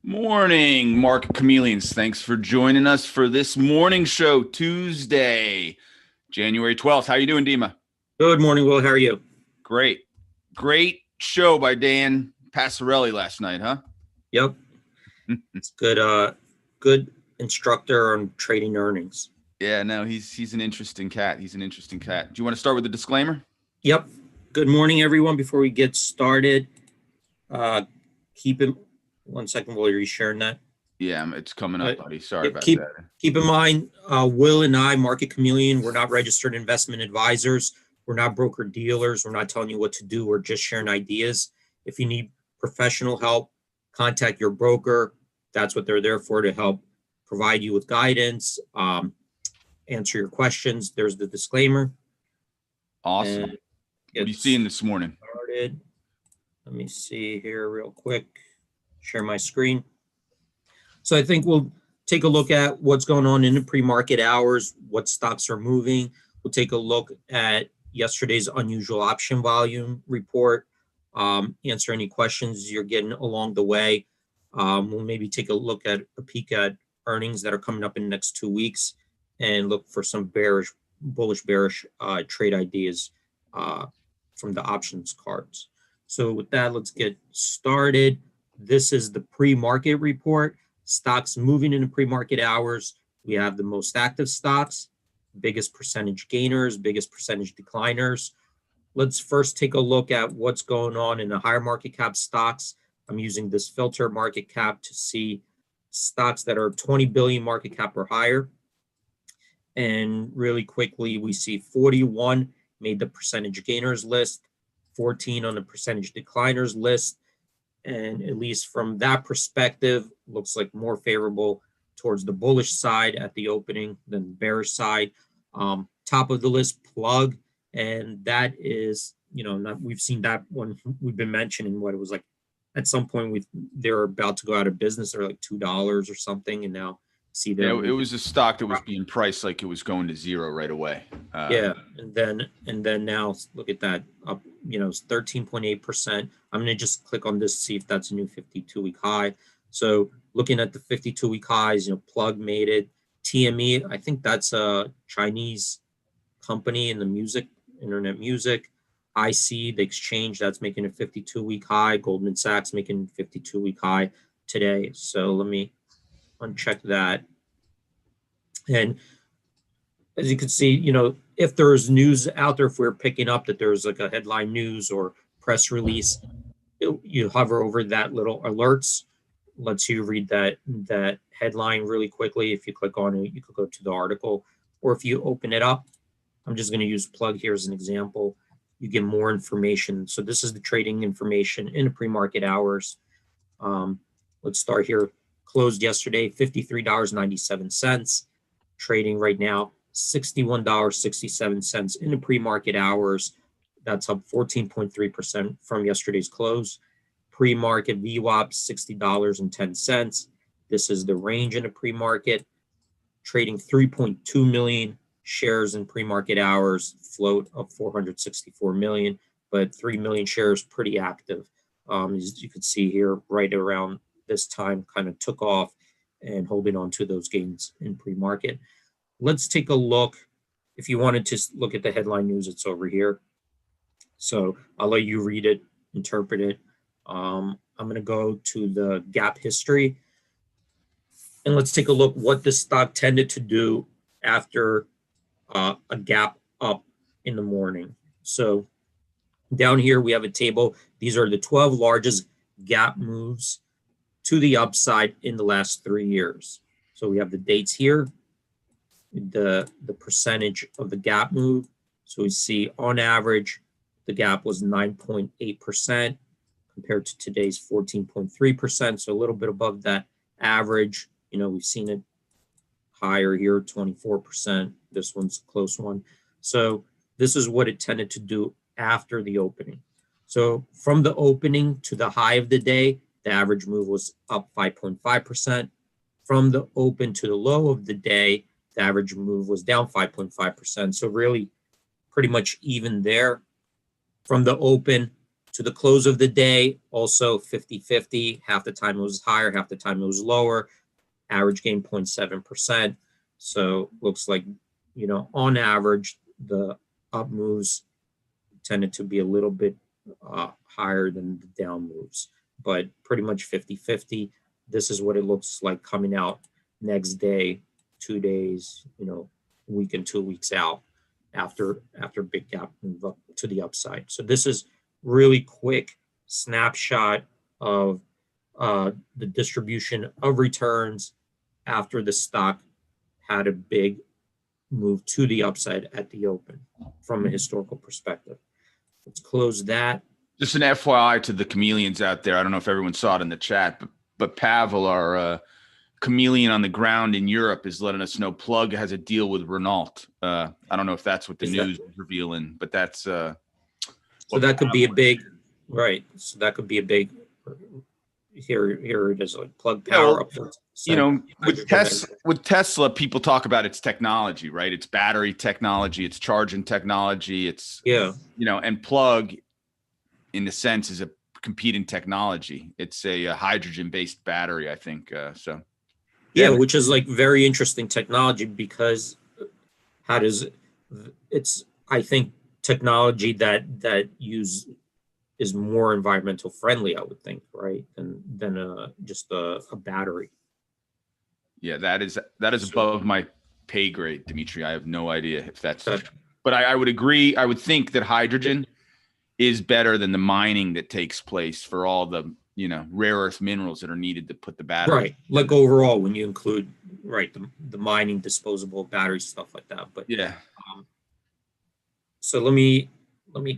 Morning, Market Chameleons. Thanks for joining us for this morning show, Tuesday, January 12th. How you doing, Dima? Good morning, Will. How are you? Great. Great show by Dan Passarelli last night, huh? Yep. It's good. Good instructor on trading earnings. Yeah, no, he's an interesting cat. He's an interesting cat. Do you want to start with the disclaimer? Yep. Good morning, everyone. Before we get started, keep it 1 second while you're sharing that. Yeah, it's coming up, buddy. Sorry about keep, that. Keep in mind, Will and I, Market Chameleon, we're not registered investment advisors. We're not broker dealers. We're not telling you what to do. We're just sharing ideas. If you need professional help, contact your broker. That's what they're there for, to help provide you with guidance, answer your questions. There's the disclaimer. Awesome. What are you seeing this morning? Started. Let me see here real quick. Share my screen. So I think we'll take a look at what's going on in the pre-market hours, what stocks are moving. We'll take a look at yesterday's unusual option volume report, answer any questions you're getting along the way. We'll maybe take a peek at earnings that are coming up in the next 2 weeks and look for some bullish, bearish trade ideas from the options cards. So with that, let's get started. This is the pre-market report. Stocks moving in the pre-market hours. We have the most active stocks, biggest percentage gainers, biggest percentage decliners. Let's first take a look at what's going on in the higher market cap stocks. I'm using this filter market cap to see stocks that are 20 billion market cap or higher. And really quickly, we see 41 made the percentage gainers list, 14 on the percentage decliners list. And at least from that perspective, looks like more favorable towards the bullish side at the opening than the bearish side. Top of the list, Plug. And that is, we've seen that one. We've been mentioning what it was like. At some point, they're about to go out of business. They're like $2 or something. And now see that. Yeah, it was a stock that was being priced like it was going to zero right away. Yeah, and then now look at that, up, it's 13.8%. I'm gonna just click on this to see if that's a new 52-week high. So looking at the 52-week highs, Plug made it. TME, I think that's a Chinese company in the internet music. IC, the exchange, that's making a 52-week high. Goldman Sachs making a 52-week high today. So let me uncheck that. And as you can see, if there's news out there, if we're picking up that there's like a headline news or press release, you hover over that little alerts, lets you read that headline really quickly. If you click on it, you could go to the article, or if you open it up, I'm just going to use Plug here as an example. You get more information. So this is the trading information in the pre-market hours. Let's start here. Closed yesterday, $53.97. Trading right now, $61.67 in the pre-market hours. That's up 14.3% from yesterday's close. Pre-market VWAP, $60.10. This is the range in the pre-market. Trading 3.2 million shares in pre-market hours, float of 464 million, but 3 million shares pretty active. As you can see here, right around this time, kind of took off and holding on to those gains in pre-market. Let's take a look. If you wanted to look at the headline news, it's over here. So I'll let you read it, interpret it. I'm going to go to the gap history. And let's take a look what this stock tended to do after a gap up in the morning. So down here, we have a table. These are the 12 largest gap moves to the upside in the last 3 years. So we have the dates here, the percentage of the gap move. So we see on average, the gap was 9.8% compared to today's 14.3%. So a little bit above that average. We've seen it higher here, 24%. This one's a close one. So this is what it tended to do after the opening. So from the opening to the high of the day, the average move was up 5.5%. From the open to the low of the day, the average move was down 5.5%. So really pretty much even there. From the open To the close of the day, also 50-50. Half the time it was higher, half the time it was lower. Average gain 0.7%. So looks like, on average, the up moves tended to be a little bit higher than the down moves, but pretty much 50-50. This is what it looks like coming out next day, 2 days, week and 2 weeks out after big gap move up to the upside. So this is really quick snapshot of the distribution of returns after the stock had a big move to the upside at the open from a historical perspective. Let's close that. Just an FYI to the chameleons out there. I don't know if everyone saw it in the chat, but Pavel, our chameleon on the ground in Europe, is letting us know Plug has a deal with Renault. I don't know if that's what the news is revealing, but that's so that could be a big, right. So that could be a big, here it is, like Plug power up. With Tesla, people talk about its technology, right? It's battery technology, it's charging technology, it's, and Plug, in a sense, is a competing technology. It's a hydrogen-based battery, I think. So, which is like very interesting technology, because it's, I think, technology that is more environmental friendly, I would think, right, than just a battery. Yeah, that is above my pay grade, Dimitri. I have no idea if that's, but I would agree. I would think that hydrogen is better than the mining that takes place for all the, rare earth minerals that are needed to put the battery. Right. Like overall, when you include, the mining, disposable battery, stuff like that. But yeah. So let me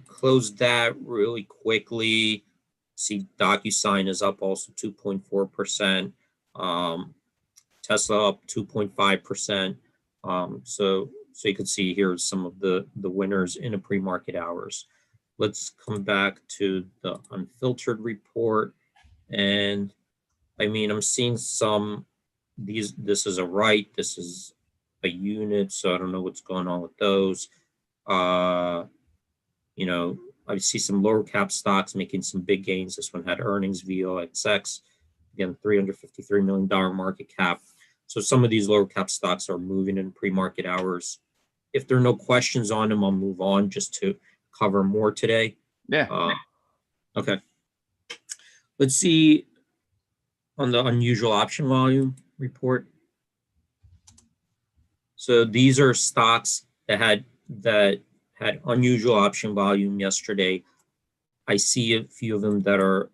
close that really quickly. See, DocuSign is up also 2.4%. Tesla up 2.5%. So you can see here some of the winners in the pre-market hours. Let's come back to the unfiltered report. And I mean, I'm seeing this is a right, this is a unit, so I don't know what's going on with those. I see some lower cap stocks making some big gains. This one had earnings, VOXX, again, $353 million market cap. So some of these lower cap stocks are moving in pre-market hours. If there are no questions on them, I'll move on just to cover more today. Yeah. Okay. Let's see on the unusual option volume report. So these are stocks that had unusual option volume yesterday. I see a few of them that are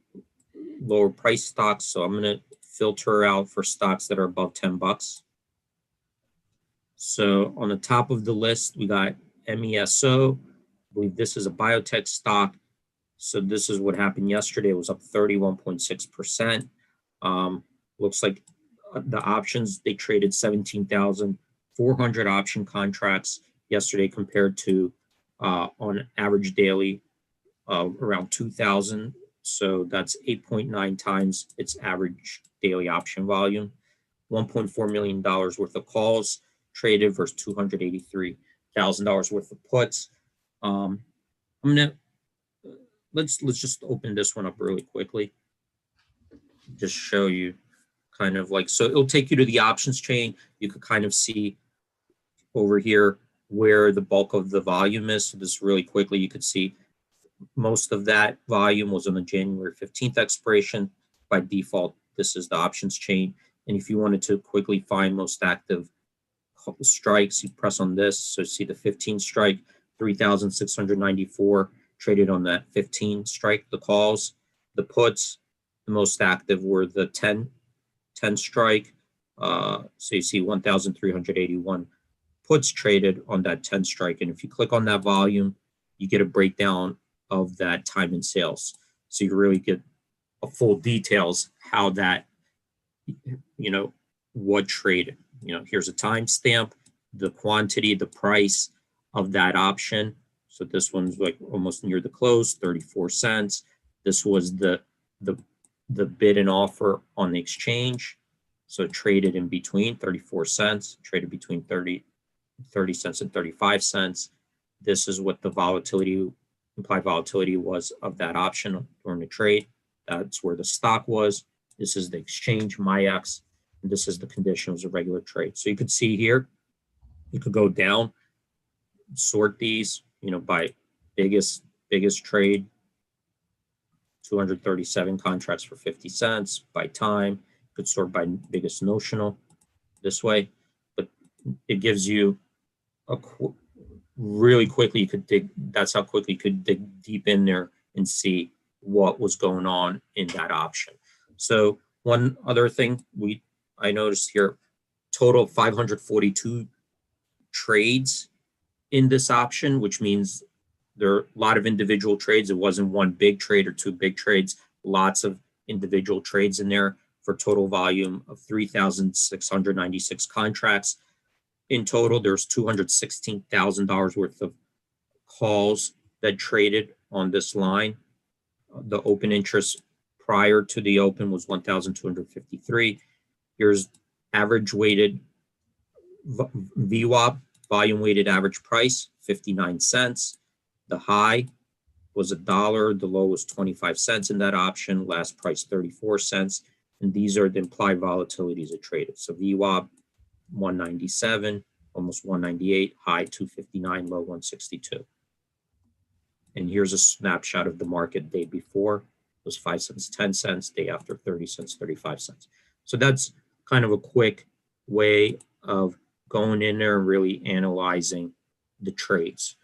lower price stocks, so I'm going to filter out for stocks that are above $10. So on the top of the list, we got MESO. I believe this is a biotech stock. So this is what happened yesterday. It was up 31.6%. Looks like the options, they traded 17,400 option contracts yesterday compared to on average daily around 2,000. So that's 8.9 times its average daily option volume. $1.4 million worth of calls traded versus $283,000 worth of puts. Let's just open this one up really quickly. Just show you kind of like, so it'll take you to the options chain. You could kind of see over here where the bulk of the volume is. So this really quickly, you could see most of that volume was on the January 15th expiration. By default, this is the options chain. And if you wanted to quickly find most active strikes, you press on this. So see the 15 strike, 3,694 traded on that 15 strike, the calls. The puts, the most active were the 10 strike. So you see 1,381 puts traded on that 10 strike. And if you click on that volume, you get a breakdown of that time in sales. So you really get a full details how that, what traded. Here's a timestamp, the quantity, the price of that option. So this one's like almost near the close, 34 cents. This was the bid and offer on the exchange. So it traded in between 34 cents, traded between 30 cents and 35 cents. This is what the volatility implied volatility was of that option during the trade. That's where the stock was. This is the exchange, MyX, and this is the conditions of regular trade. So you could see here, you could go down, sort these, by biggest trade, 237 contracts for 50 cents by time. You could sort by biggest notional this way, but it gives you really quickly, you could dig, that's how quickly you could dig deep in there and see what was going on in that option. So one other thing I noticed here, total 542 trades in this option, which means there are a lot of individual trades. It wasn't one big trade or two big trades, lots of individual trades in there for total volume of 3,696 contracts. In total, there's $216,000 worth of calls that traded on this line. The open interest prior to the open was 1,253. Here's average weighted VWAP, volume weighted average price, 59 cents. The high was $1. The low was 25 cents in that option. Last price, 34 cents. And these are the implied volatilities it traded. So VWAP, 197, almost 198, high 259, low 162. And here's a snapshot of the market day before. It was 5 cents, 10 cents, day after 30 cents, 35 cents. So that's kind of a quick way of going in there and really analyzing the trades.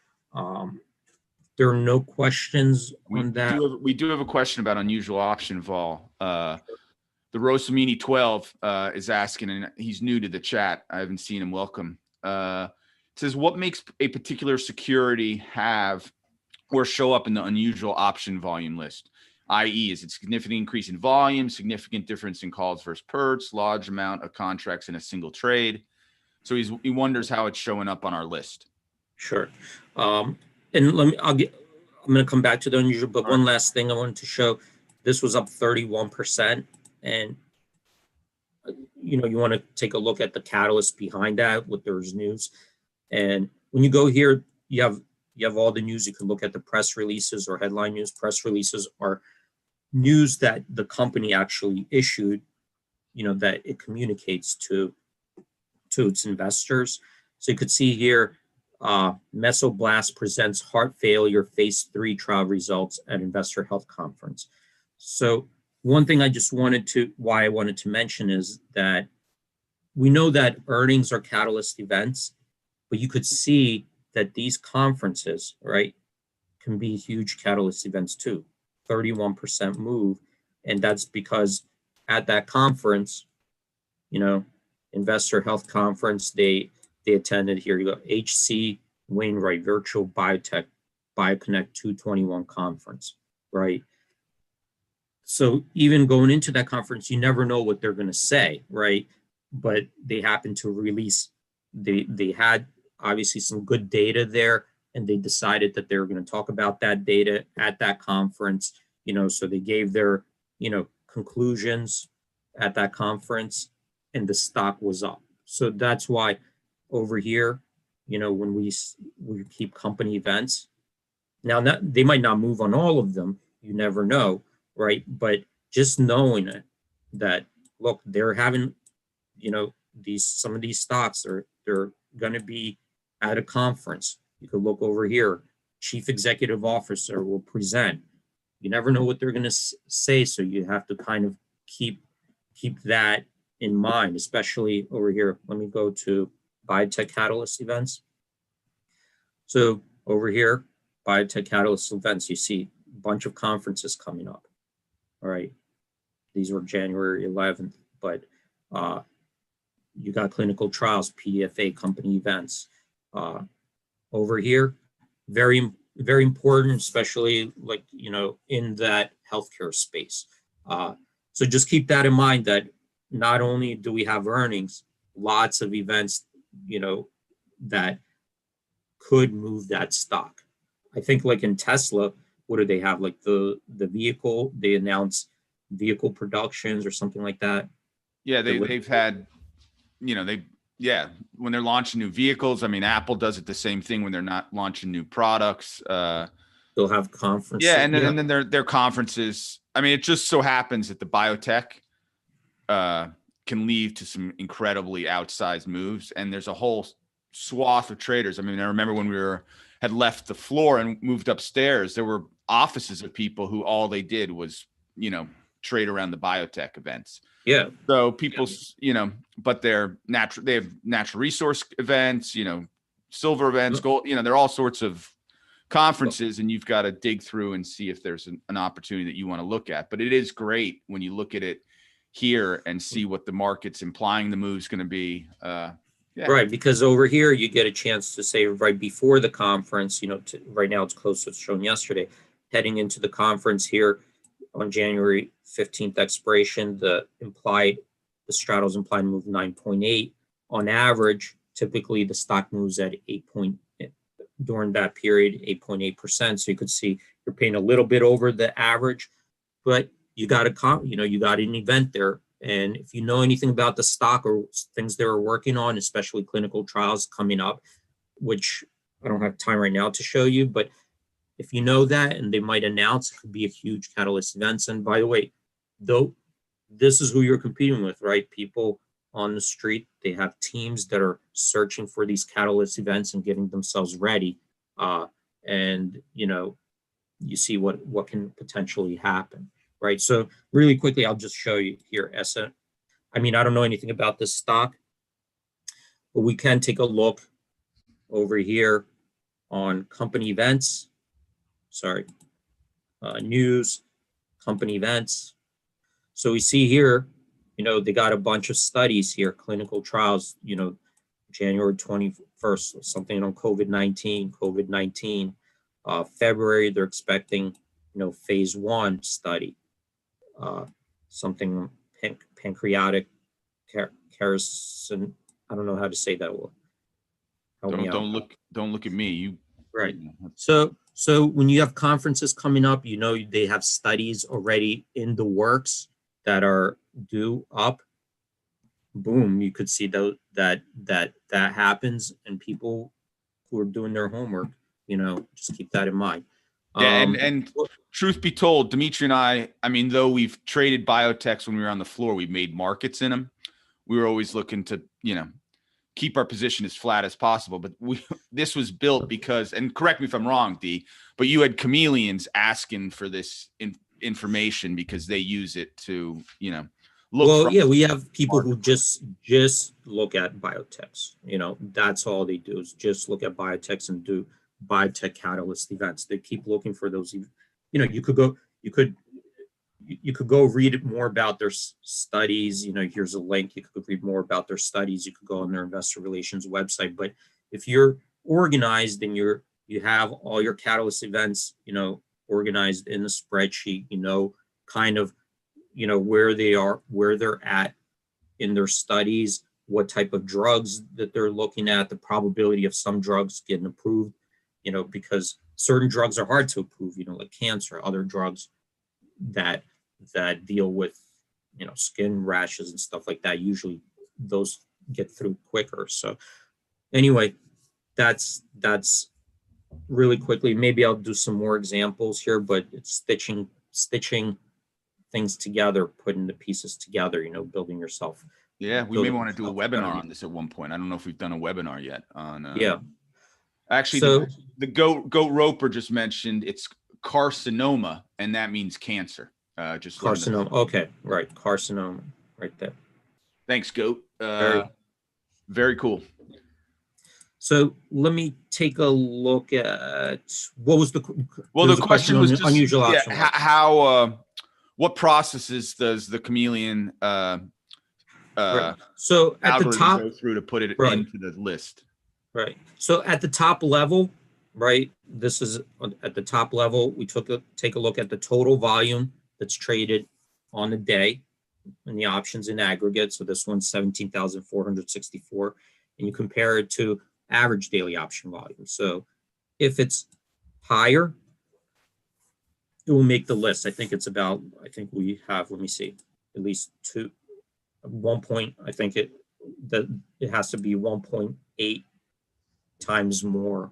There are no questions on that. We do have a question about unusual option vol. The Rosamini 12 is asking, and he's new to the chat. I haven't seen him. Welcome. It says, what makes a particular security have or show up in the unusual option volume list? I.e., is it significant increase in volume, significant difference in calls versus puts, large amount of contracts in a single trade? So he wonders how it's showing up on our list. Sure. And I'm going to come back to the unusual, but one last thing I wanted to show. This was up 31%. And, you want to take a look at the catalyst behind that, what there's news. And when you go here, you have all the news. You can look at the press releases or headline news. Press releases are news that the company actually issued, that it communicates to its investors. So you could see here, MESO Blast presents heart failure phase 3 trial results at Investor Health Conference. So one thing I wanted to mention is that we know that earnings are catalyst events, but you could see that these conferences, right, can be huge catalyst events too. 31% move. And that's because at that conference, Investor Health Conference, they attended, here you go, HC Wainwright Virtual Biotech BioConnect 221 conference, right? So even going into that conference, you never know what they're going to say, right? But they happened to release, they had obviously some good data there, and they decided that they were going to talk about that data at that conference, so they gave their, conclusions at that conference, and the stock was up. So that's why over here, when we keep company events, now they might not move on all of them, you never know, right? But just knowing it, that look, they're having, some of these stocks they're going to be at a conference. You could look over here, chief executive officer will present. You never know what they're going to say, so you have to kind of keep that in mind, especially over here. Let me go to biotech catalyst events. So over here, biotech catalyst events, you see a bunch of conferences coming up. All right, these were January 11th, but you got clinical trials, PDFA company events. Over here, very, very important, especially in that healthcare space. So just keep that in mind, that not only do we have earnings, lots of events, that could move that stock. I think like in Tesla, what do they have? Like the vehicle, they announce vehicle productions or something like that. Yeah, they've had, when they're launching new vehicles. I mean, Apple does it the same thing when they're not launching new products. they'll have conferences. Yeah, and then their conferences. I mean, it just so happens that the biotech can lead to some incredibly outsized moves, and there's a whole swath of traders. I mean, I remember when had left the floor and moved upstairs, there were offices of people who all they did was, trade around the biotech events. Yeah. So people, but they have natural resource events, silver events, gold, there are all sorts of conferences, and you've got to dig through and see if there's an opportunity that you want to look at. But it is great when you look at it here and see what the market's implying the move's going to be. Yeah. Right, because over here you get a chance to say right before the conference, right now it's close to it's shown yesterday, heading into the conference here on January 15th expiration, the straddles implied move 9.8 on average. Typically the stock moves at 8 during that period, 8.8%. So you could see you're paying a little bit over the average, but you got you got an event there. And if you know anything about the stock or things they're working on, especially clinical trials coming up, which I don't have time right now to show you, but if you know that and they might announce, it could be a huge catalyst events. And by the way, though, this is who you're competing with, right? People on the street, they have teams that are searching for these catalyst events and getting themselves ready. And you see what can potentially happen, right? So really quickly, I'll just show you here. I don't know anything about this stock, but we can take a look over here on company events. News, company events. So we see here, they got a bunch of studies here, clinical trials, January 21st, something on COVID-19. February, they're expecting, phase 1 study, something pancreatic carcinosis. I don't know how to say that. Don't look at me. You right. So when you have conferences coming up, they have studies already in the works that are due up. Boom, you could see that happens, and people who are doing their homework, just keep that in mind. Yeah, and truth be told, Dimitri and I mean, though we've traded biotechs when we were on the floor, we've made markets in them. We were always looking to, keep our position as flat as possible. But this was built because, and correct me if I'm wrong, D, but you had chameleons asking for this information because they use it to, look. Well, yeah, we have people who just look at biotechs. That's all they do is just look at biotechs and do biotech catalyst events. They keep looking for those. You could go read more about their studies. Here's a link. You could read more about their studies. You could go on their investor relations website. But if you're organized and you have all your catalyst events, organized in the spreadsheet, kind of, where they are, where they're at in their studies, what type of drugs that they're looking at, the probability of some drugs getting approved, because certain drugs are hard to approve, like cancer, other drugs that deal with, skin rashes and stuff like that. Usually those get through quicker. So anyway, that's really quickly. Maybe I'll do some more examples here, but it's stitching things together, putting the pieces together, building yourself. Yeah, we may want to do a webinar on this at one point. I don't know if we've done a webinar yet on. Yeah. Actually, so, the Goat Roper just mentioned it's carcinoma, and that means cancer. Just carcinoma. Okay, right. Carcinoma, right there. Thanks, Goat. Very cool. So let me take a look at what was the question was just, unusual option. How what processes does the chameleon right. So at the top go through to put it into the list? Right. So at the top level, right, this is at the top level, we take a look at the total volume that's traded on the day and the options in aggregate. So this one's 17,464, and you compare it to average daily option volume. So if it's higher, it will make the list. I think we have, let me see, at least 1 point. I think it has to be 1.8 times more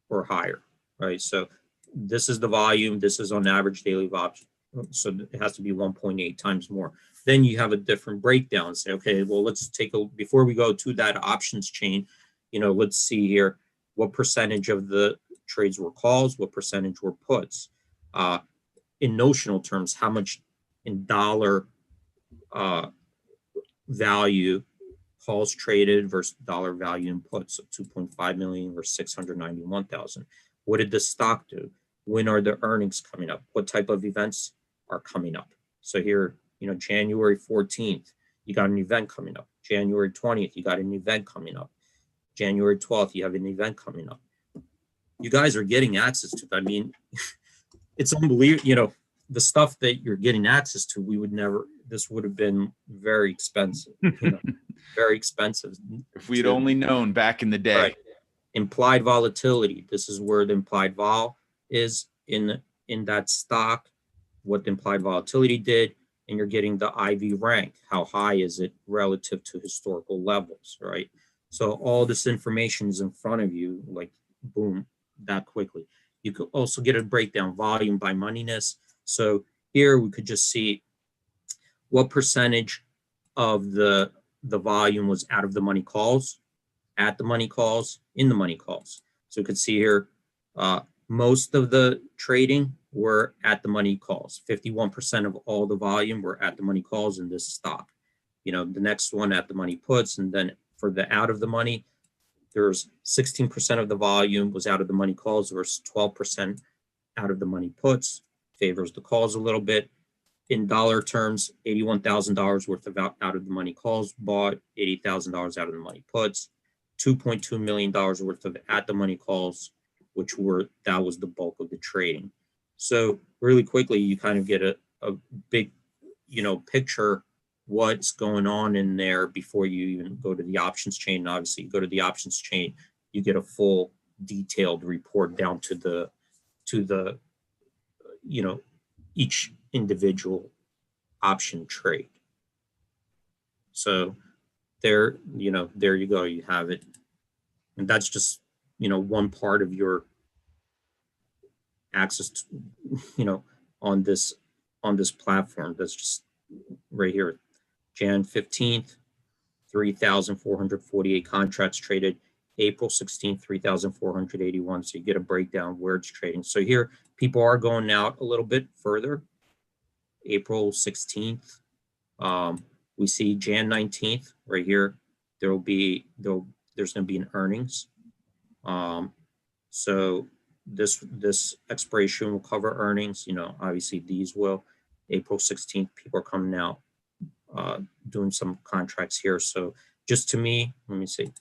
or higher, right? So this is the volume. This is on average daily volume. So it has to be 1.8 times more. Then you have a different breakdown. Say, okay, well, let's take a, before we go to that options chain, you know, let's see here, what percentage of the trades were calls, what percentage were puts. In notional terms, how much in dollar value calls traded versus dollar value in puts, so 2.5 million versus 691,000. What did the stock do? When are the earnings coming up? What type of events are coming up? So here, you know, January 14th, you got an event coming up. January 20th, you got an event coming up. January 12th, you have an event coming up. You guys are getting access to, I mean, it's unbelievable, you know, the stuff that you're getting access to, we would never, this would have been very expensive, you know, very expensive. If we'd only known back in the day. Right. Implied volatility. This is where the implied vol is in that stock, what the implied volatility did, and you're getting the IV rank. How high is it relative to historical levels, right? So all this information is in front of you, like boom, that quickly. You could also get a breakdown volume by Moneyness. So here we could just see what percentage of the volume was out of the money calls, at the money calls, in the money calls. So you can see here, most of the trading were at the money calls. 51% of all the volume were at the money calls in this stock. You know, the next one at the money puts, and then for the out of the money, there's 16% of the volume was out of the money calls versus 12% out of the money puts. Favors the calls a little bit. In dollar terms, $81,000 worth of out of the money calls bought, $80,000 out of the money puts, $2.2 million worth of at the money calls, that was the bulk of the trading. So really quickly, you kind of get a big, you know, picture what's going on in there before you even go to the options chain. And obviously, you go to the options chain, you get a full detailed report down to the you know, each individual option trade. So there, you know, there you go, you have it. And that's just, you know, one part of your access to, you know, on this platform. That's just right here. Jan 15th, 3,448 contracts traded. April 16th, 3,481. So you get a breakdown where it's trading. So here, people are going out a little bit further. April 16th, we see Jan 19th right here. There's going to be an earnings. So this expiration will cover earnings. You know, obviously these will. April 16th, people are coming out, doing some contracts here. So just to me, let me see.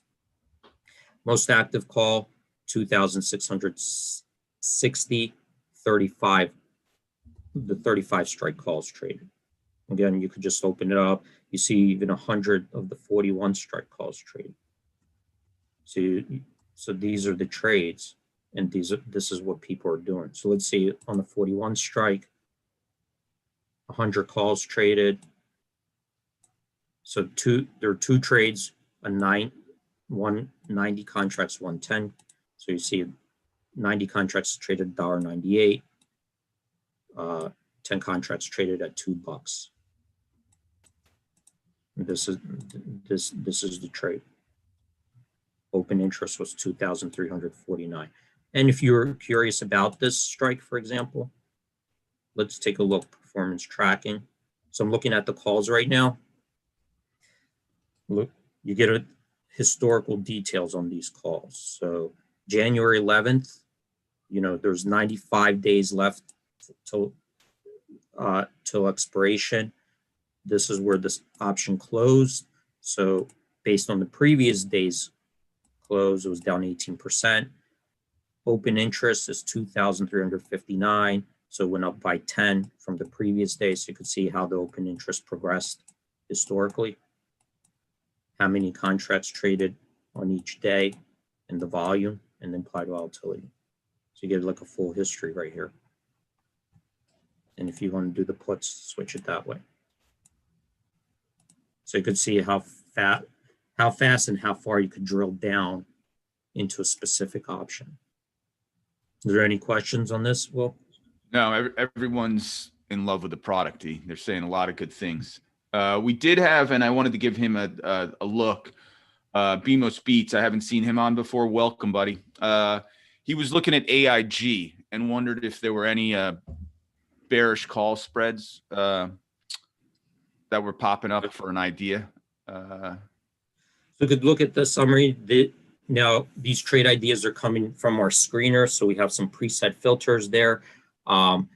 Most active call, 2,660, 35. The 35 strike calls traded. Again, you could just open it up. You see even 100 of the 41 strike calls traded. So these are the trades, and this is what people are doing. So let's see on the 41 strike, 100 calls traded. So there are two trades, 90 contracts, 110. So you see 90 contracts traded $1.98. 10 contracts traded at $2. This is the trade. Open interest was 2,349. And if you're curious about this strike, for example, let's take a look. Performance tracking. So I'm looking at the calls right now. Look, you get a historical details on these calls. So January 11th, you know, there's 95 days left till expiration. This is where this option closed. So based on the previous day's close, it was down 18%. Open interest is 2,359. So it went up by 10 from the previous day. So you could see how the open interest progressed historically. How many contracts traded on each day, and the volume and the implied volatility. So you get like a full history right here. And if you want to do the puts, switch it that way. So you could see how fast and how far you could drill down into a specific option. Is there any questions on this, Will? No, everyone's in love with the product. They're saying a lot of good things. We did have, and I wanted to give him a look. Bemos Beats, I haven't seen him on before. Welcome, buddy. He was looking at AIG and wondered if there were any bearish call spreads that were popping up for an idea. So we could look at the summary. Now, these trade ideas are coming from our screener, so we have some preset filters there. And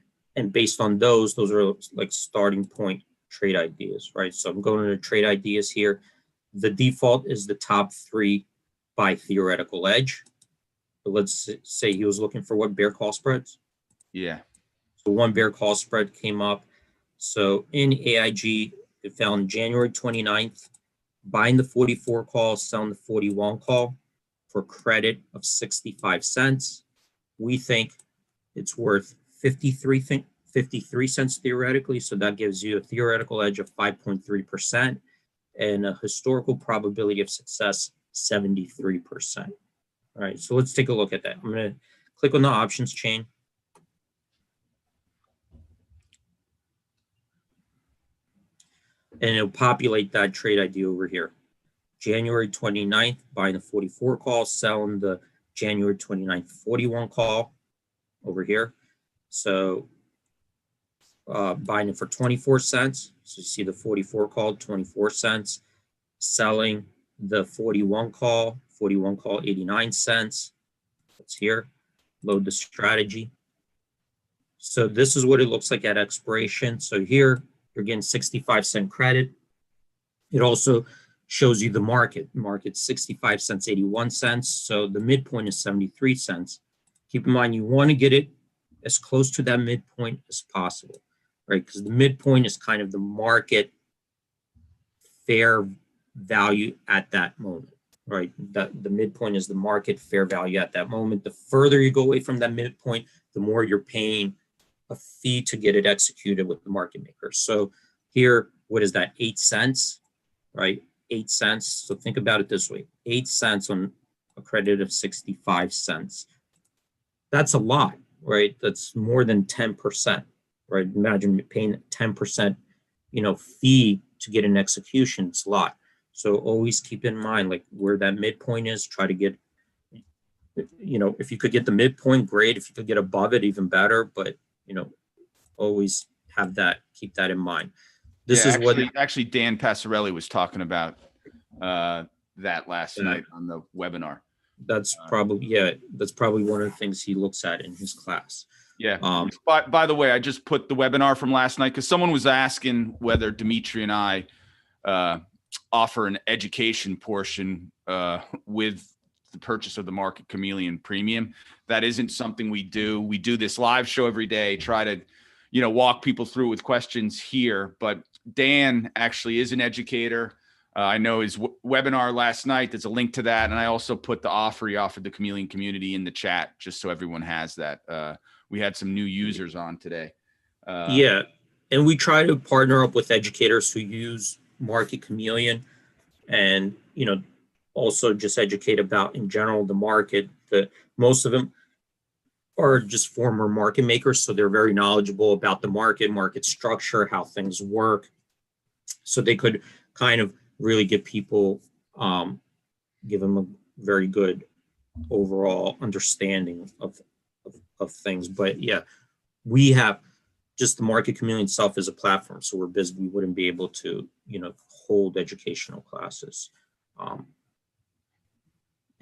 based on those are like starting point trade ideas, right? So I'm going to trade ideas here. The default is the top 3 by theoretical edge. So let's say he was looking for what bear call spreads? Yeah. So one bear call spread came up. So in AIG, it found January 29th, buying the 44 call, selling the 41 call for credit of 65 cents. We think it's worth 53 cents theoretically. So that gives you a theoretical edge of 5.3% and a historical probability of success 73%. All right, so let's take a look at that. I'm going to click on the options chain. And it'll populate that trade ID over here. January 29th, buying the 44 call, selling the January 29th 41 call over here. So buying it for 24 cents. So you see the 44 call, 24 cents. Selling the 41 call 89 cents. That's here. Load the strategy. So this is what it looks like at expiration. So here you're getting 65-cent credit. It also shows you the market. Market's 65 cents, 81 cents. So the midpoint is 73 cents. Keep in mind, you want to get it as close to that midpoint as possible, right? Because the midpoint is kind of the market fair value at that moment, right? The midpoint is the market fair value at that moment. The further you go away from that midpoint, the more you're paying a fee to get it executed with the market maker. So here, what is that? 8 cents, right? 8 cents. So think about it this way: 8 cents on a credit of 65 cents. That's a lot, right? That's more than 10%, right? Imagine paying 10%, fee to get an execution. It's a lot. So always keep in mind, like, where that midpoint is. Try to get, if you could get the midpoint, great. If you could get above it, even better. But always keep that in mind. This is actually Dan Passarelli was talking about that last night on the webinar. That's probably one of the things he looks at in his class. Yeah. By the way, I just put the webinar from last night because someone was asking whether Dimitri and I offer an education portion with the purchase of the Market Chameleon Premium. That isn't something we do. We do this live show every day, try to, walk people through with questions here. But Dan actually is an educator. I know his webinar last night, there's a link to that. And I also put the offer he offered the Chameleon community in the chat, just so everyone has that. We had some new users on today. Yeah. And we try to partner up with educators who use Market Chameleon and, also just educate about, in general, the market. Most of them are just former market makers, so they're very knowledgeable about the market structure, how things work. So they could kind of really give people, give them a very good overall understanding of things. But yeah, we have just the Market Chameleon itself as a platform, so we're busy. We wouldn't be able to, hold educational classes.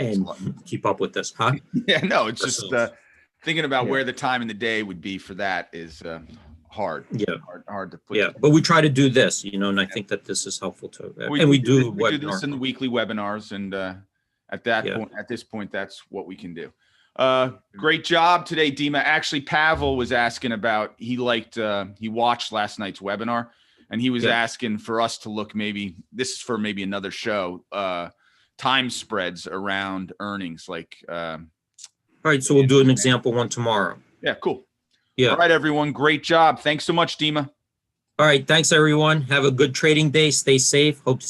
And keep up with this, huh? Yeah, no, it's just thinking about where the time in the day would be for that is hard. Yeah, hard to put. Yeah, but we try to do this, and I think that this is helpful too. And we do this in the weekly webinars, and at this point, that's what we can do. Great job today, Dima. Actually, Pavel was asking about, he watched last night's webinar, and he was asking for us to look, this is for maybe another show, time spreads around earnings. All right, so we'll do an example one tomorrow. Yeah, cool. Yeah. All right, everyone. Great job. Thanks so much, Dima. All right, thanks, everyone. Have a good trading day. Stay safe. Hope to